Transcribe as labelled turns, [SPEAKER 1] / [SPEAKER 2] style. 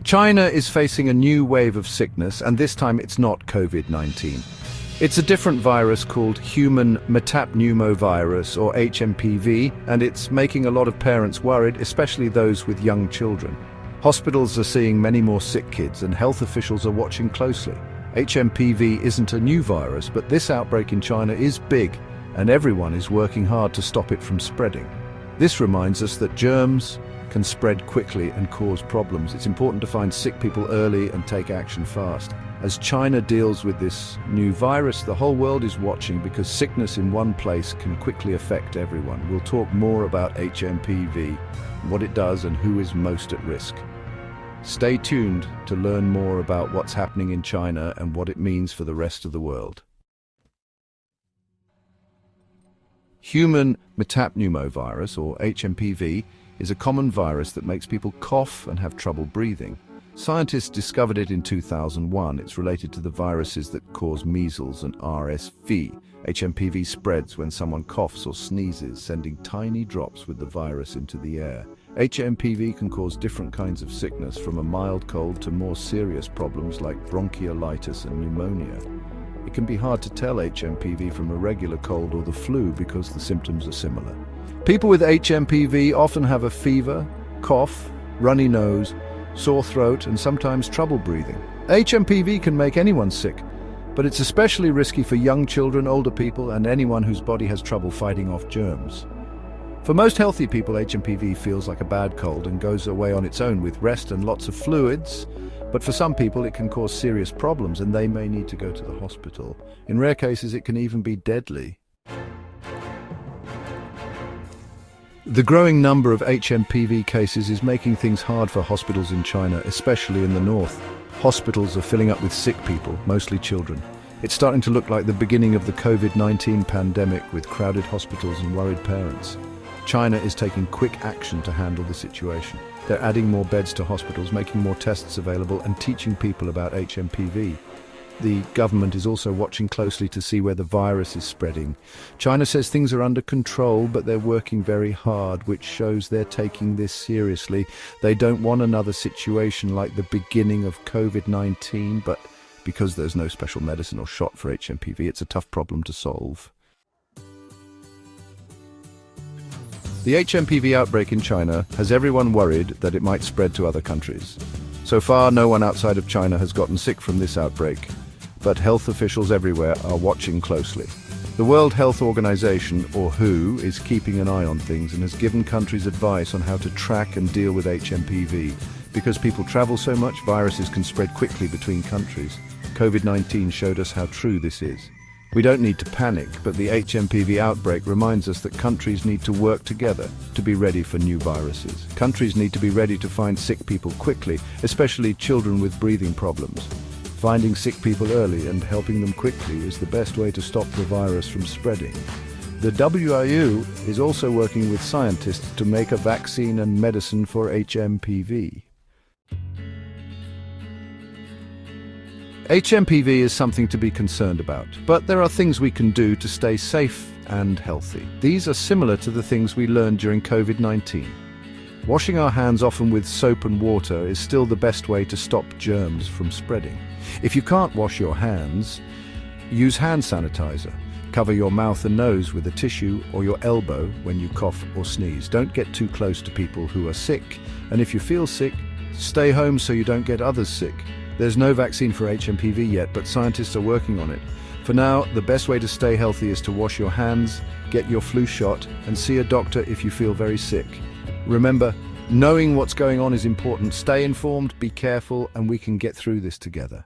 [SPEAKER 1] China is facing a new wave of sickness, and this time it's not COVID-19. It's a different virus called human metapneumovirus, or HMPV, and it's making a lot of parents worried, especially those with young children. Hospitals are seeing many more sick kids, and health officials are watching closely. HMPV isn't a new virus, but this outbreak in China is big, and everyone is working hard to stop it from spreading. This reminds us that germs can spread quickly and cause problems. It's important to find sick people early and take action fast. As China deals with this new virus, the whole world is watching because sickness in one place can quickly affect everyone. We'll talk more about HMPV, what it does and who is most at risk. Stay tuned to learn more about what's happening in China and what it means for the rest of the world. Human metapneumovirus, or HMPV, is a common virus that makes people cough and have trouble breathing. Scientists discovered it in 2001. It's related to the viruses that cause measles and RSV. HMPV spreads when someone coughs or sneezes, sending tiny drops with the virus into the air. HMPV can cause different kinds of sickness, from a mild cold to more serious problems like bronchiolitis and pneumonia. It can be hard to tell HMPV from a regular cold or the flu because the symptoms are similar. People with HMPV often have a fever, cough, runny nose, sore throat, and sometimes trouble breathing. HMPV can make anyone sick, but it's especially risky for young children, older people, and anyone whose body has trouble fighting off germs. For most healthy people, HMPV feels like a bad cold and goes away on its own with rest and lots of fluids, but for some people it can cause serious problems and they may need to go to the hospital. In rare cases, it can even be deadly. The growing number of HMPV cases is making things hard for hospitals in China, especially in the north. Hospitals are filling up with sick people, mostly children. It's starting to look like the beginning of the COVID-19 pandemic, with crowded hospitals and worried parents. China is taking quick action to handle the situation. They're adding more beds to hospitals, making more tests available, and teaching people about HMPV. The government is also watching closely to see where the virus is spreading. China says things are under control, but they're working very hard, which shows they're taking this seriously. They don't want another situation like the beginning of COVID-19, but because there's no special medicine or shot for HMPV, it's a tough problem to solve. The HMPV outbreak in China has everyone worried that it might spread to other countries. So far, no one outside of China has gotten sick from this outbreak, but health officials everywhere are watching closely. The World Health Organization, or WHO, is keeping an eye on things and has given countries advice on how to track and deal with HMPV. Because people travel so much, viruses can spread quickly between countries. COVID-19 showed us how true this is. We don't need to panic, but the HMPV outbreak reminds us that countries need to work together to be ready for new viruses. Countries need to be ready to find sick people quickly, especially children with breathing problems. Finding sick people early and helping them quickly is the best way to stop the virus from spreading. The WHO is also working with scientists to make a vaccine and medicine for HMPV. HMPV is something to be concerned about, but there are things we can do to stay safe and healthy. These are similar to the things we learned during COVID-19. Washing our hands often with soap and water is still the best way to stop germs from spreading. If you can't wash your hands, use hand sanitizer. Cover your mouth and nose with a tissue or your elbow when you cough or sneeze. Don't get too close to people who are sick, and if you feel sick, stay home so you don't get others sick. There's no vaccine for HMPV yet, but scientists are working on it. For now, the best way to stay healthy is to wash your hands, get your flu shot, and see a doctor if you feel very sick. Remember, knowing what's going on is important. Stay informed, be careful, and we can get through this together.